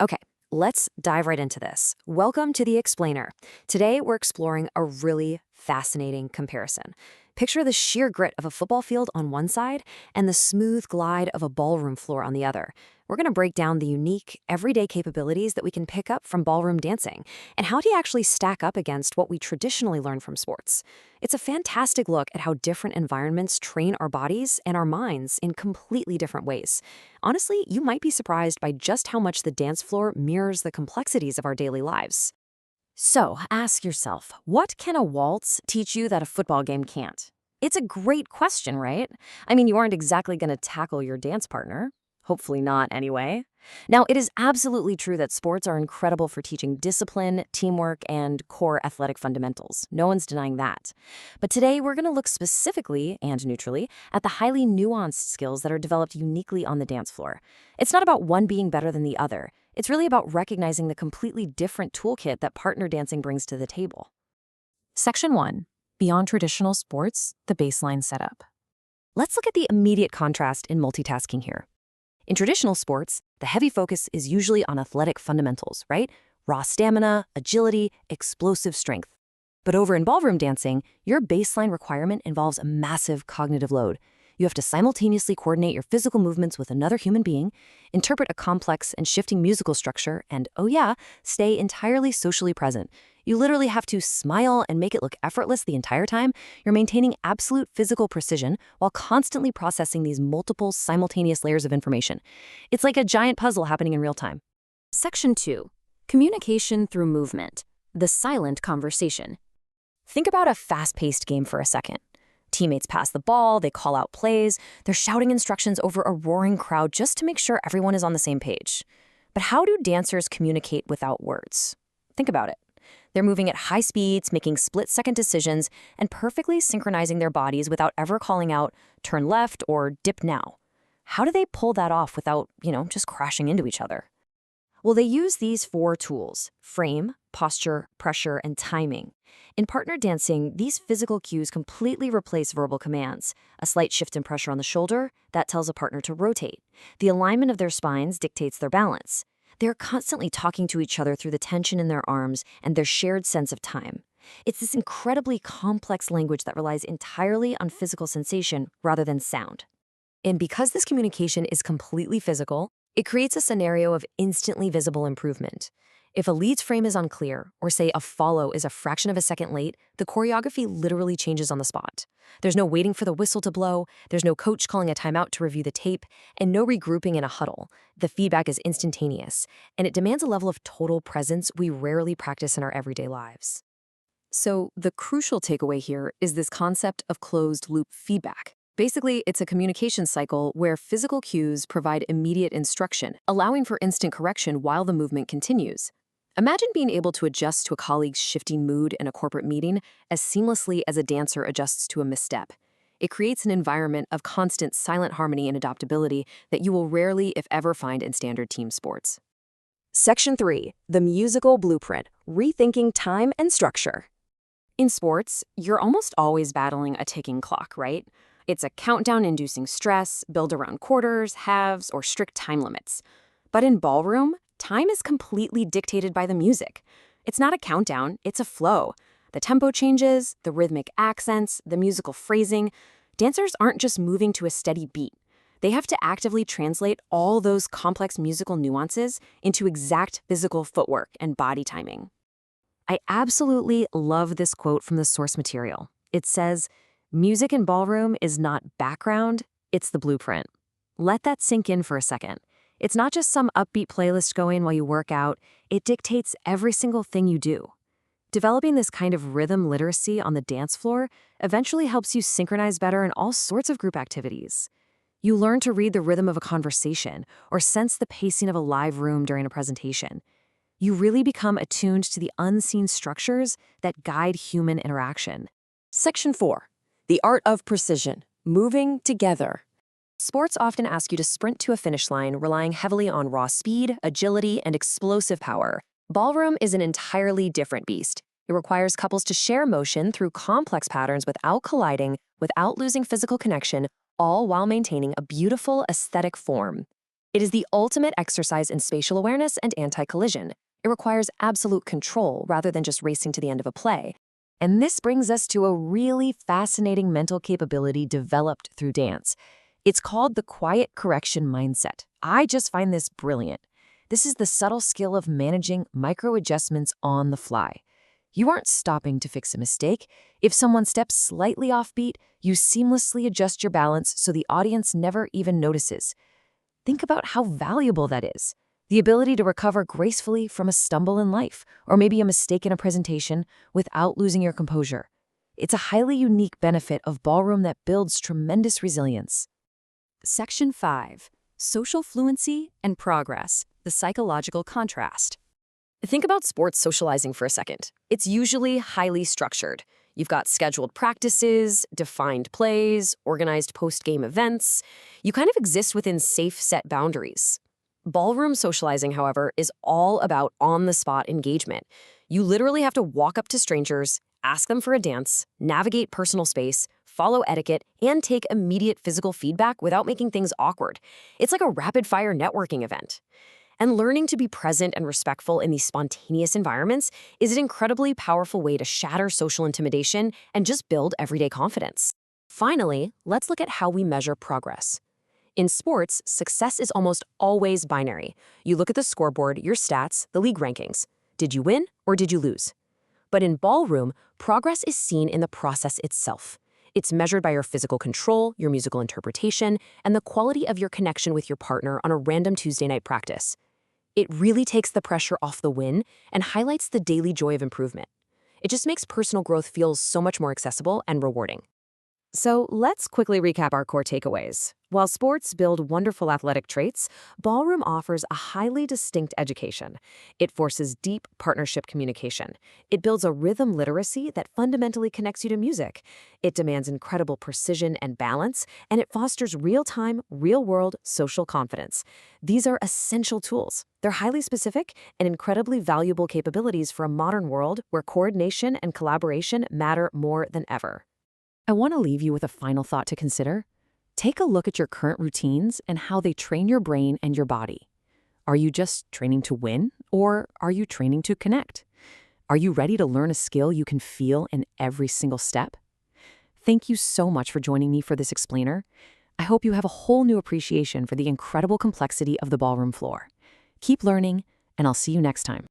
Okay, let's dive right into this. Welcome to The Explainer. Today, we're exploring a really fascinating comparison. Picture the sheer grit of a football field on one side and the smooth glide of a ballroom floor on the other. We're going to break down the unique, everyday capabilities that we can pick up from ballroom dancing and how to actually stack up against what we traditionally learn from sports. It's a fantastic look at how different environments train our bodies and our minds in completely different ways. Honestly, you might be surprised by just how much the dance floor mirrors the complexities of our daily lives. So, ask yourself, what can a waltz teach you that a football game can't? It's a great question, right? I mean, you aren't exactly going to tackle your dance partner. Hopefully not, anyway. Now, it is absolutely true that sports are incredible for teaching discipline, teamwork, and core athletic fundamentals. No one's denying that. But today, we're going to look specifically and neutrally at the highly nuanced skills that are developed uniquely on the dance floor. It's not about one being better than the other. It's really about recognizing the completely different toolkit that partner dancing brings to the table. Section 1. Beyond traditional sports, the baseline setup. Let's look at the immediate contrast in multitasking here. In traditional sports, the heavy focus is usually on athletic fundamentals, right? Raw stamina, agility, explosive strength. But over in ballroom dancing, your baseline requirement involves a massive cognitive load. You have to simultaneously coordinate your physical movements with another human being, interpret a complex and shifting musical structure, and, oh yeah, stay entirely socially present. You literally have to smile and make it look effortless the entire time. You're maintaining absolute physical precision while constantly processing these multiple simultaneous layers of information. It's like a giant puzzle happening in real time. Section 2. Communication through movement. The silent conversation. Think about a fast-paced game for a second. Teammates pass the ball, they call out plays, they're shouting instructions over a roaring crowd just to make sure everyone is on the same page. But how do dancers communicate without words? Think about it. They're moving at high speeds, making split-second decisions, and perfectly synchronizing their bodies without ever calling out, turn left or dip now. How do they pull that off without, just crashing into each other? Well, they use these 4 tools: frame, posture, pressure, and timing. In partner dancing, these physical cues completely replace verbal commands. A slight shift in pressure on the shoulder, that tells a partner to rotate. The alignment of their spines dictates their balance. They're constantly talking to each other through the tension in their arms and their shared sense of time. It's this incredibly complex language that relies entirely on physical sensation rather than sound. And because this communication is completely physical, it creates a scenario of instantly visible improvement. If a lead's frame is unclear, or say a follow is a fraction of a second late, the choreography literally changes on the spot. There's no waiting for the whistle to blow, there's no coach calling a timeout to review the tape, and no regrouping in a huddle. The feedback is instantaneous, and it demands a level of total presence we rarely practice in our everyday lives. So the crucial takeaway here is this concept of closed-loop feedback. Basically, it's a communication cycle where physical cues provide immediate instruction, allowing for instant correction while the movement continues. Imagine being able to adjust to a colleague's shifting mood in a corporate meeting as seamlessly as a dancer adjusts to a misstep. It creates an environment of constant silent harmony and adaptability that you will rarely, if ever, find in standard team sports. Section 3. The musical blueprint, rethinking time and structure. In sports, you're almost always battling a ticking clock, right? It's a countdown-inducing stress built around quarters, halves, or strict time limits. But in ballroom, time is completely dictated by the music. It's not a countdown, it's a flow. The tempo changes, the rhythmic accents, the musical phrasing. Dancers aren't just moving to a steady beat. They have to actively translate all those complex musical nuances into exact physical footwork and body timing. I absolutely love this quote from the source material. It says, "Music in ballroom is not background, it's the blueprint." Let that sink in for a second. It's not just some upbeat playlist going while you work out, it dictates every single thing you do. Developing this kind of rhythm literacy on the dance floor eventually helps you synchronize better in all sorts of group activities. You learn to read the rhythm of a conversation or sense the pacing of a live room during a presentation. You really become attuned to the unseen structures that guide human interaction. Section 4. The art of precision, moving together. Sports often ask you to sprint to a finish line, relying heavily on raw speed, agility, and explosive power. Ballroom is an entirely different beast. It requires couples to share motion through complex patterns without colliding, without losing physical connection, all while maintaining a beautiful aesthetic form. It is the ultimate exercise in spatial awareness and anti-collision. It requires absolute control rather than just racing to the end of a play. And this brings us to a really fascinating mental capability developed through dance. It's called the quiet correction mindset. I just find this brilliant. This is the subtle skill of managing micro-adjustments on the fly. You aren't stopping to fix a mistake. If someone steps slightly off beat, you seamlessly adjust your balance so the audience never even notices. Think about how valuable that is. The ability to recover gracefully from a stumble in life, or maybe a mistake in a presentation, without losing your composure. It's a highly unique benefit of ballroom that builds tremendous resilience. Section 5. Social fluency and progress, the psychological contrast. Think about sports socializing for a second. It's usually highly structured. You've got scheduled practices, defined plays, organized post-game events. You kind of exist within safe set boundaries. Ballroom socializing, however, is all about on-the-spot engagement. You literally have to walk up to strangers, ask them for a dance, navigate personal space, follow etiquette, and take immediate physical feedback without making things awkward. It's like a rapid-fire networking event. And learning to be present and respectful in these spontaneous environments is an incredibly powerful way to shatter social intimidation and just build everyday confidence. Finally, let's look at how we measure progress. In sports, success is almost always binary. You look at the scoreboard, your stats, the league rankings. Did you win or did you lose? But in ballroom, progress is seen in the process itself. It's measured by your physical control, your musical interpretation, and the quality of your connection with your partner on a random Tuesday night practice. It really takes the pressure off the win and highlights the daily joy of improvement. It just makes personal growth feel so much more accessible and rewarding. So let's quickly recap our core takeaways. While sports build wonderful athletic traits, ballroom offers a highly distinct education. It forces deep partnership communication. It builds a rhythm literacy that fundamentally connects you to music. It demands incredible precision and balance, and it fosters real-time, real-world social confidence. These are essential tools. They're highly specific and incredibly valuable capabilities for a modern world where coordination and collaboration matter more than ever. I want to leave you with a final thought to consider. Take a look at your current routines and how they train your brain and your body. Are you just training to win, or are you training to connect? Are you ready to learn a skill you can feel in every single step? Thank you so much for joining me for this explainer. I hope you have a whole new appreciation for the incredible complexity of the ballroom floor. Keep learning, and I'll see you next time.